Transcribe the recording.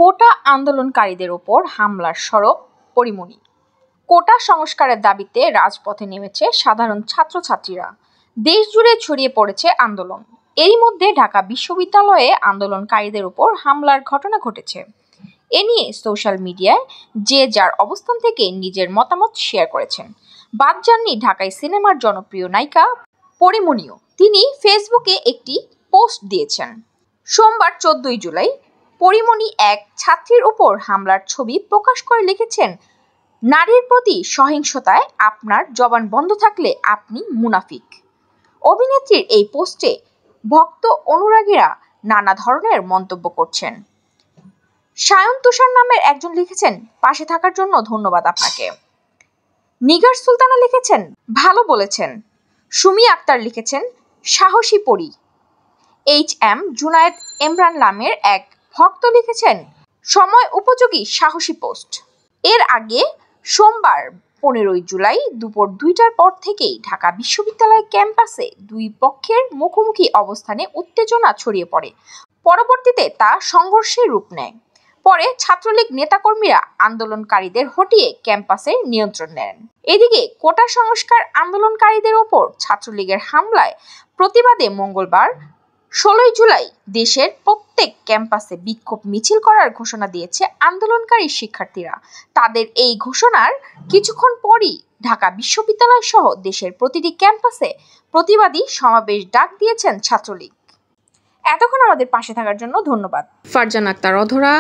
কোটা আন্দোলনকারীদের ওপর হামলার সরব পরিমণি। কোটা সংস্কারের দাবিতে রাজপথে নেমেছে সাধারণ ছাত্রছাত্রীরা। দেশ জুড়ে ছড়িয়ে পড়েছে আন্দোলন। এরই মধ্যে ঢাকা বিশ্ববিদ্যালয়ে আন্দোলনকারীদের উপর হামলার ঘটনা ঘটেছে। এ নিয়ে সোশ্যাল মিডিয়ায় যে যার অবস্থান থেকে নিজের মতামত শেয়ার করেছেন। বাদ যাননি ঢাকায় সিনেমার জনপ্রিয় নায়িকা পরিমণিও। তিনি ফেসবুকে একটি পোস্ট দিয়েছেন। সোমবার 14 জুলাই পরিমণি এক ছাত্রীর উপর হামলার ছবি প্রকাশ করে লিখেছেন, নারীর প্রতি সহিংসতায় আপনার জবান বন্ধ থাকলে আপনি মুনাফিক। অভিনেত্রীর এই পোস্টে ভক্ত অনুরাগীরা নানা ধরনের মন্তব্য করছেন। সায়ন তুষার নামের একজন লিখেছেন, পাশে থাকার জন্য ধন্যবাদ আপনাকে। নিগার সুলতানা লিখেছেন, ভালো বলেছেন। সুমি আক্তার লিখেছেন, সাহসী পরি। HM জুনায়েদ এমরান নামের এক ভক্ত লিখেছেন, সময় উপযোগী সাহসী পোস্ট। এর আগে সোমবার 15 জুলাই দুপুর 2টার পর থেকেই ঢাকা বিশ্ববিদ্যালয় ক্যাম্পাসে দুই পক্ষের মুখোমুখি অবস্থানে উত্তেজনা ছড়িয়ে পড়ে। পরবর্তীতে তা সংঘর্ষের রূপ নেয়। পরে ছাত্রলীগ নেতাকর্মীরা আন্দোলনকারীদের হটিয়ে ক্যাম্পাসের নিয়ন্ত্রণ নেন। এদিকে কোটা সংস্কার আন্দোলনকারীদের ওপর ছাত্রলীগের হামলায় প্রতিবাদে মঙ্গলবার 16 জুলাই দেশের প্রত্যেক ক্যাম্পাসে বিক্ষোভ মিছিল করার ঘোষণা দিয়েছে আন্দোলনকারী শিক্ষার্থীরা। তাদের এই ঘোষণার কিছুক্ষণ পরই ঢাকা বিশ্ববিদ্যালয় সহ দেশের প্রতিটি ক্যাম্পাসে প্রতিবাদী সমাবেশ ডাক দিয়েছেন ছাত্রলীগ। এতক্ষণ আমাদের পাশে থাকার জন্য ধন্যবাদ। ফারজানা আক্তার অধরা,